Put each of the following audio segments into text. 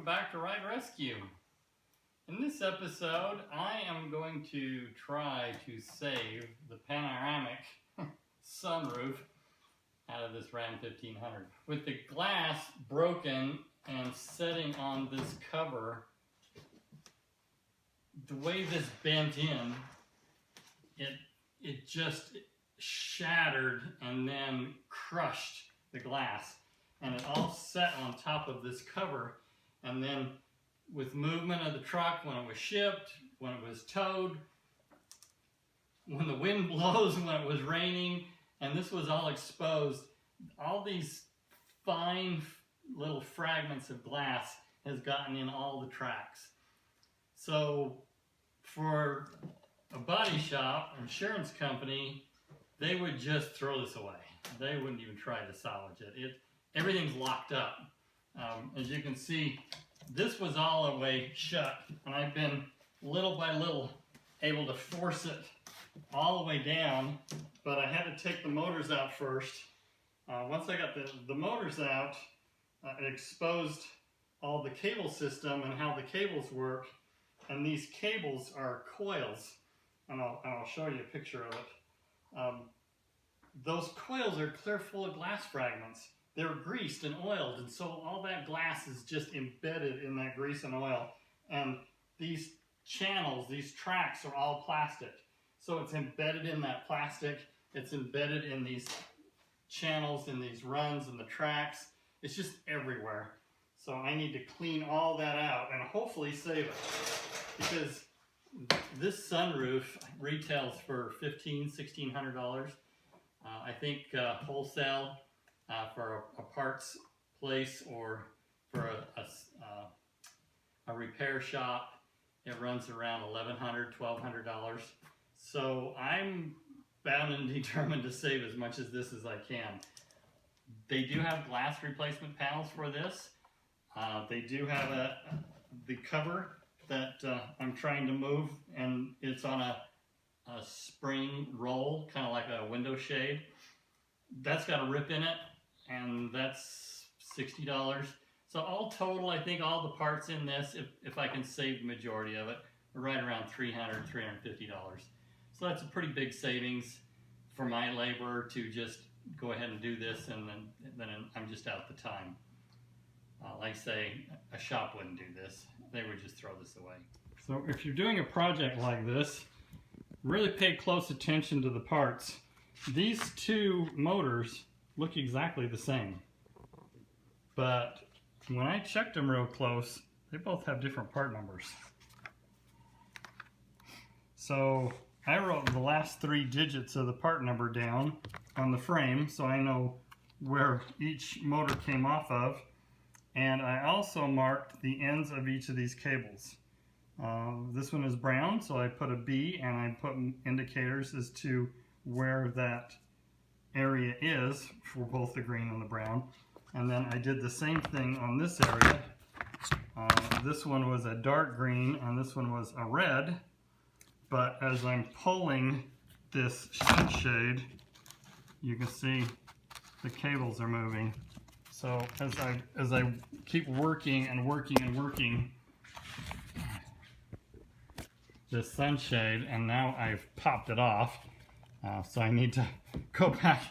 welcome back to Ride Rescue. In this episode, I am going to try to save the Panoramic sunroof out of this Ram 1500. With the glass broken and sitting on this cover, the way this bent in, it just shattered and then crushed the glass. And it all sat on top of this cover, and then with movement of the truck, when it was shipped, when it was towed, when the wind blows, when it was raining, and this was all exposed, all these fine little fragments of glass has gotten in all the tracks. So for a body shop, insurance company, they would just throw this away. They wouldn't even try to salvage it. Everything's locked up. As you can see, this was all the way shut, and I've been little by little able to force it all the way down, but I had to take the motors out first. Once I got the motors out, it exposed all the cable system and how the cables work, and these cables are coils, and I'll show you a picture of it. Those coils are clear full of glass fragments. They're greased and oiled, and so all that glass is just embedded in that grease and oil. And these channels, these tracks are all plastic. So it's embedded in that plastic. It's embedded in these channels, in these runs, and the tracks. It's just everywhere. So I need to clean all that out and hopefully save it. Because this sunroof retails for $1,500–$1,600. I think wholesale, for a parts place or for a repair shop, it runs around $1,100–$1,200. So I'm bound and determined to save as much of this as I can. They do have glass replacement panels for this. They do have the cover that I'm trying to move, and it's on a spring roll, kind of like a window shade. That's got a rip in it, and that's $60. So all total, I think all the parts in this, if I can save the majority of it, are right around $300–$350. So that's a pretty big savings for my labor to just go ahead and do this, and then I'm just out the time. Like I say, a shop wouldn't do this. They would just throw this away. So if you're doing a project like this, really pay close attention to the parts. These two motors look exactly the same, but when I checked them real close, they both have different part numbers. So I wrote the last 3 digits of the part number down on the frame so I know where each motor came off of, and I also marked the ends of each of these cables. This one is brown, so I put a B, and I put indicators as to where that area is for both the green and the brown. And then I did the same thing on this area. This one was a dark green and this one was a red, but as I'm pulling this sunshade, you can see the cables are moving. So as I keep working and working and working this sunshade, and now I've popped it off, so I need to go back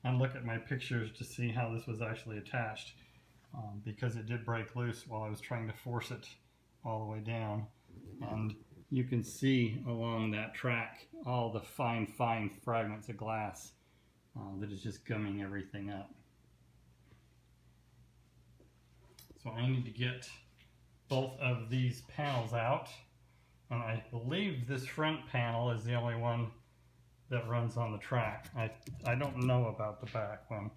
and look at my pictures to see how this was actually attached, because it did break loose while I was trying to force it all the way down. And you can see along that track all the fine fragments of glass that is just gumming everything up. So I need to get both of these panels out, and I believe this front panel is the only one that runs on the track. I don't know about the back one.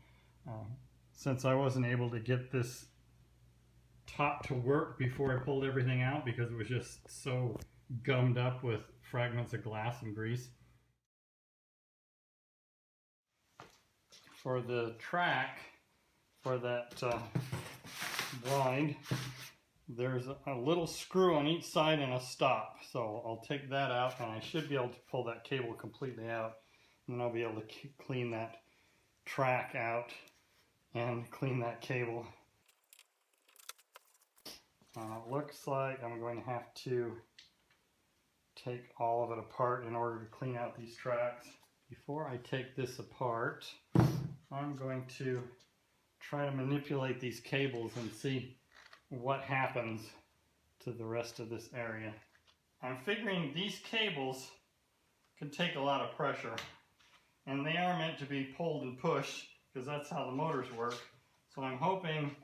Since I wasn't able to get this top to work before I pulled everything out because it was just so gummed up with fragments of glass and grease. For the track, for that blind, there's a little screw on each side and a stop. So I'll take that out, and I should be able to pull that cable completely out, and then I'll be able to clean that track out and clean that cable. It looks like I'm going to have to take all of it apart in order to clean out these tracks. Before I take this apart, I'm going to try to manipulate these cables and see what happens to the rest of this area. I'm figuring these cables can take a lot of pressure, and they are meant to be pulled and pushed because that's how the motors work. So I'm hoping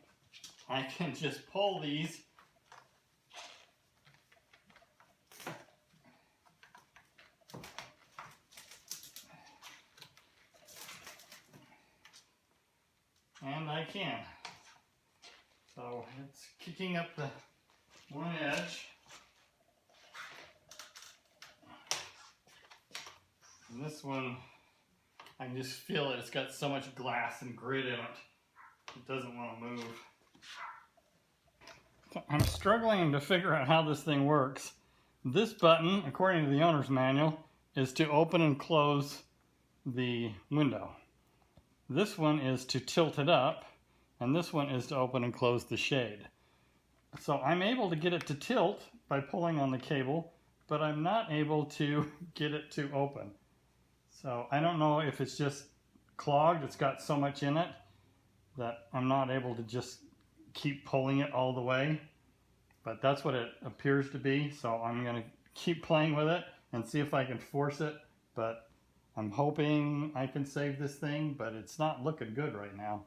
I can just pull these and I can. So it's kicking up the one edge. And this one, I can just feel it. It's got so much glass and grit in it. It doesn't want to move. I'm struggling to figure out how this thing works. This button, according to the owner's manual, is to open and close the window. This one is to tilt it up, and this one is to open and close the shade. So I'm able to get it to tilt by pulling on the cable, but I'm not able to get it to open. So I don't know if it's just clogged, it's got so much in it that I'm not able to just keep pulling it all the way. But that's what it appears to be, so I'm going to keep playing with it and see if I can force it. But I'm hoping I can save this thing, but it's not looking good right now.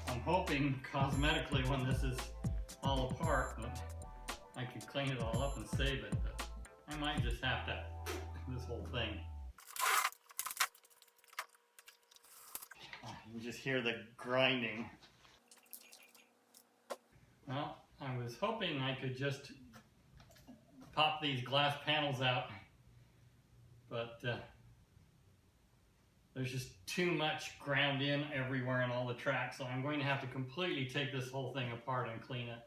I'm hoping cosmetically when this is all apart that I can clean it all up and save it, but I might just have to, this whole thing. You just hear the grinding. Well, I was hoping I could just pop these glass panels out, but there's just too much ground in everywhere in all the tracks, so I'm going to have to completely take this whole thing apart and clean it.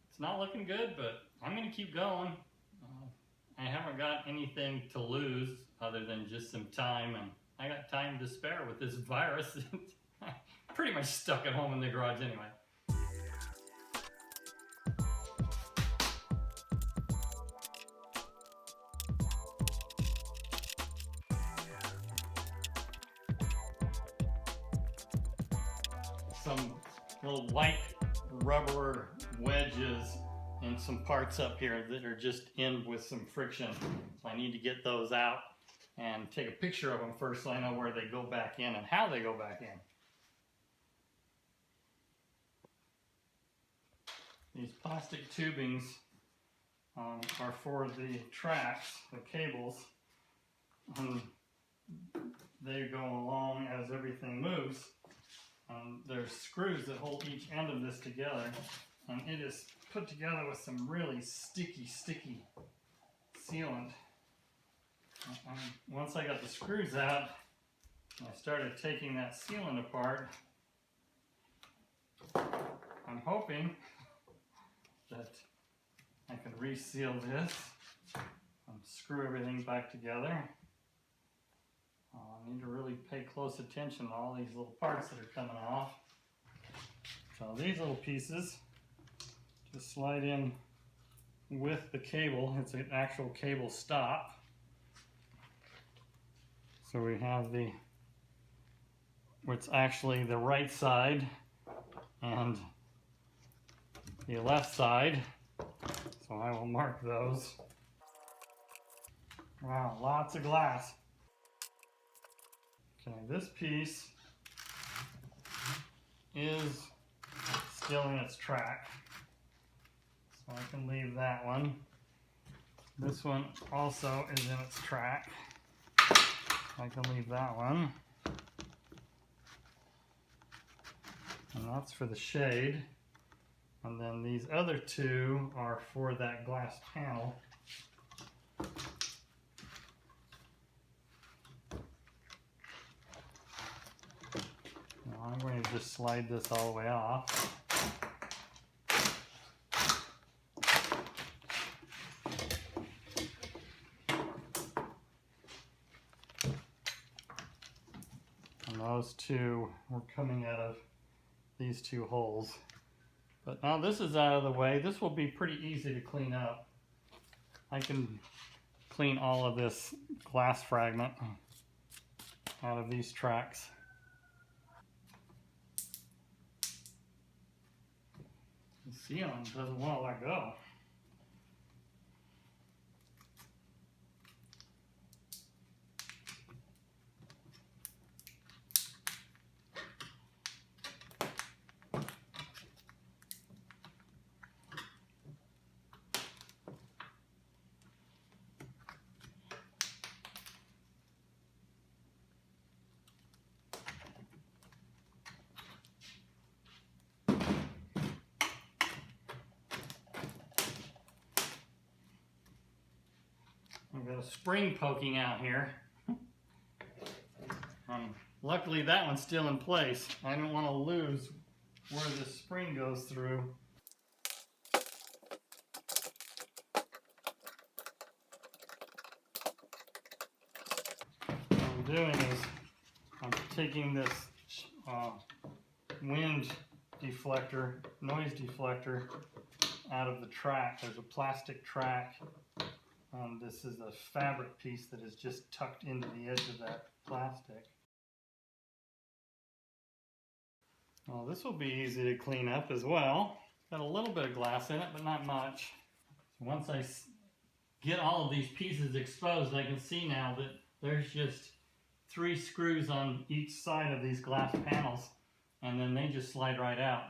It's not looking good, but I'm going to keep going. I haven't got anything to lose other than just some time, and I got time to spare with this virus. Pretty much stuck at home in the garage anyway. Some little white rubber wedges and some parts up here that are just in with some friction. So I need to get those out and take a picture of them first so I know where they go back in and how they go back in. These plastic tubings are for the tracks, the cables, and they go along as everything moves. There's screws that hold each end of this together, and it is put together with some really sticky sealant. Once I got the screws out, I started taking that sealant apart. I'm hoping that I can reseal this and screw everything back together. I need to really pay close attention to all these little parts that are coming off. So these little pieces just slide in with the cable. It's an actual cable stop. So we have what's actually the right side and the left side. So I will mark those. Wow, lots of glass. Okay, this piece is still in its track, so I can leave that one. This one also is in its track. I can leave that one. And that's for the shade. And then these other two are for that glass panel. Now I'm going to just slide this all the way off. And those two were coming out of these two holes. But now this is out of the way. This will be pretty easy to clean up. I can clean all of this glass fragment out of these tracks. The ceiling doesn't want to let go. I've got a spring poking out here. Luckily that one's still in place. I don't want to lose where the spring goes through. What I'm doing is I'm taking this wind deflector, noise deflector out of the track. There's a plastic track. This is a fabric piece that is just tucked into the edge of that plastic. Well, this will be easy to clean up as well. Got a little bit of glass in it, but not much. So once I get all of these pieces exposed, I can see now that there's just 3 screws on each side of these glass panels, and then they just slide right out.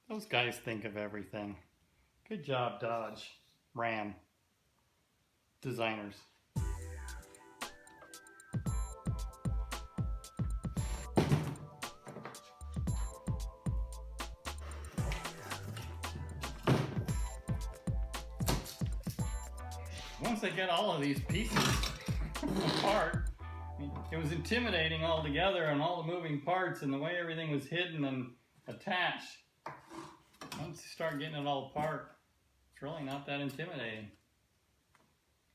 Those guys think of everything. Good job, Dodge, Ram designers. Once I get all of these pieces apart, it was intimidating altogether, and all the moving parts and the way everything was hidden and attached. Once you start getting it all apart, it's really not that intimidating.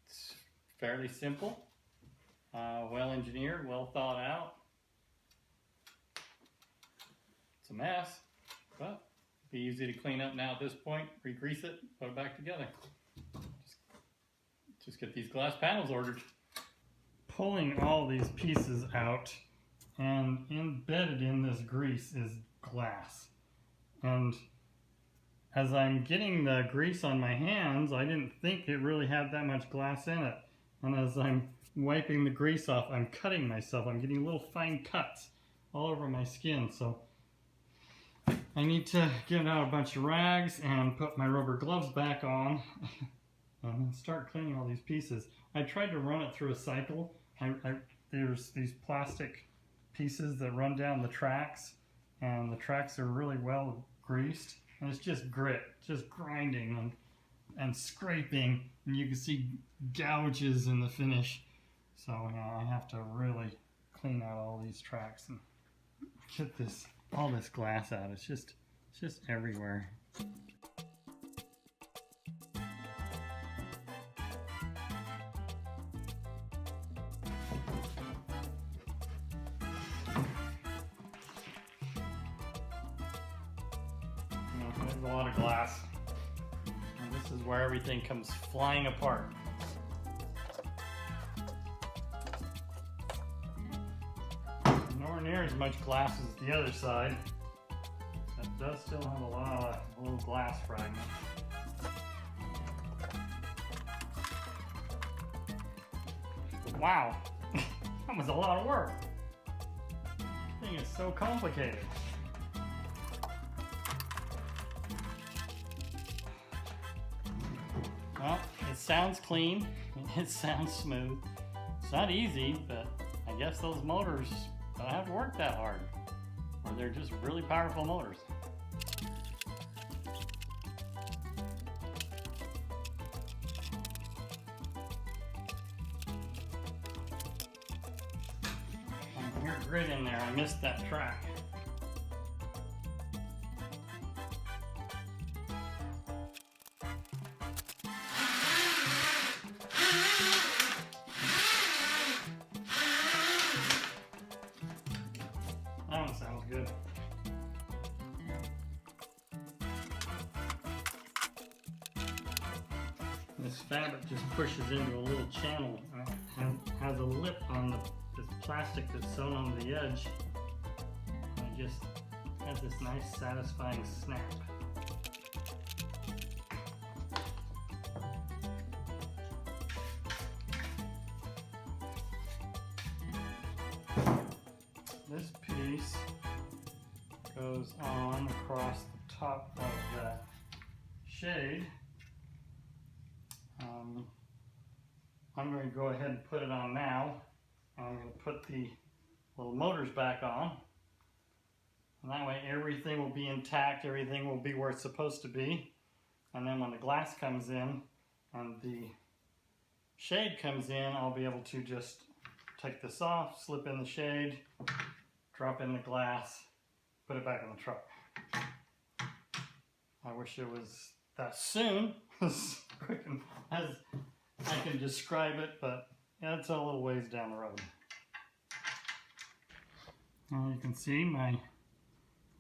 It's fairly simple, well engineered, well thought out. It's a mess, but it'll be easy to clean up now at this point. Re-grease it, put it back together. Just get these glass panels ordered. Pulling all these pieces out, and embedded in this grease is glass. And as I'm getting the grease on my hands, I didn't think it really had that much glass in it. And as I'm wiping the grease off, I'm cutting myself. I'm getting little fine cuts all over my skin. So I need to get out a bunch of rags and put my rubber gloves back on and start cleaning all these pieces. I tried to run it through a cycle. There's these plastic pieces that run down the tracks, and the tracks are really well greased. And it's just grit, just grinding and scraping, and you can see gouges in the finish. So I have to really clean out all these tracks and get all this glass out. It's just everywhere. There's a lot of glass, and this is where everything comes flying apart. Nowhere near as much glass as the other side. That does still have a lot of little glass fragments. Wow, that was a lot of work. This thing is so complicated. Well, it sounds clean, it sounds smooth. It's not easy, but I guess those motors don't have to work that hard, or they're just really powerful motors. And your grit in there, I missed that track. That one sounds good. This fabric just pushes into a little channel. It has a lip on this plastic that's sewn on the edge. And it just has this nice satisfying snap. This piece goes on across the top of that shade. I'm going to go ahead and put it on now. I'm going to put the little motors back on. And that way everything will be intact, everything will be where it's supposed to be. And then when the glass comes in and the shade comes in, I'll be able to just take this off, slip in the shade, drop in the glass, put it back in the truck. I wish it was that soon, as quick as I can describe it, but yeah, it's a little ways down the road. Now you can see my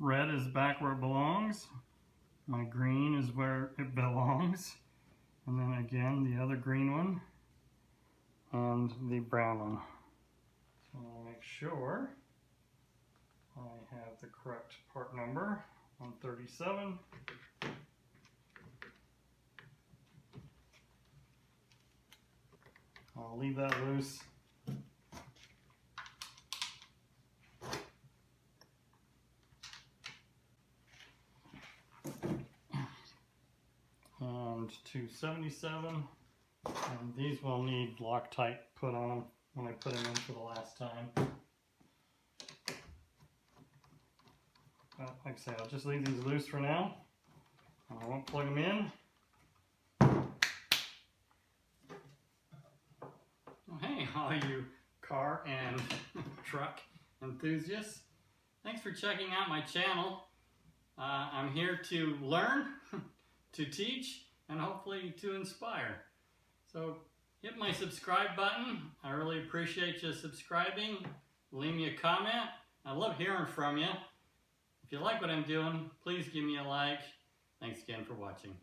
red is back where it belongs. My green is where it belongs. And then again, the other green one and the brown one. So I'll make sure I have the correct part number, 137. I'll leave that loose. And 277. And these will need Loctite put on them when I put them in for the last time. Like I say, I'll just leave these loose for now. I won't plug them in. Hey, all you car and truck enthusiasts. Thanks for checking out my channel. I'm here to learn, to teach, and hopefully to inspire. So hit my subscribe button. I really appreciate you subscribing. Leave me a comment. I love hearing from you. If you like what I'm doing, please give me a like. Thanks again for watching.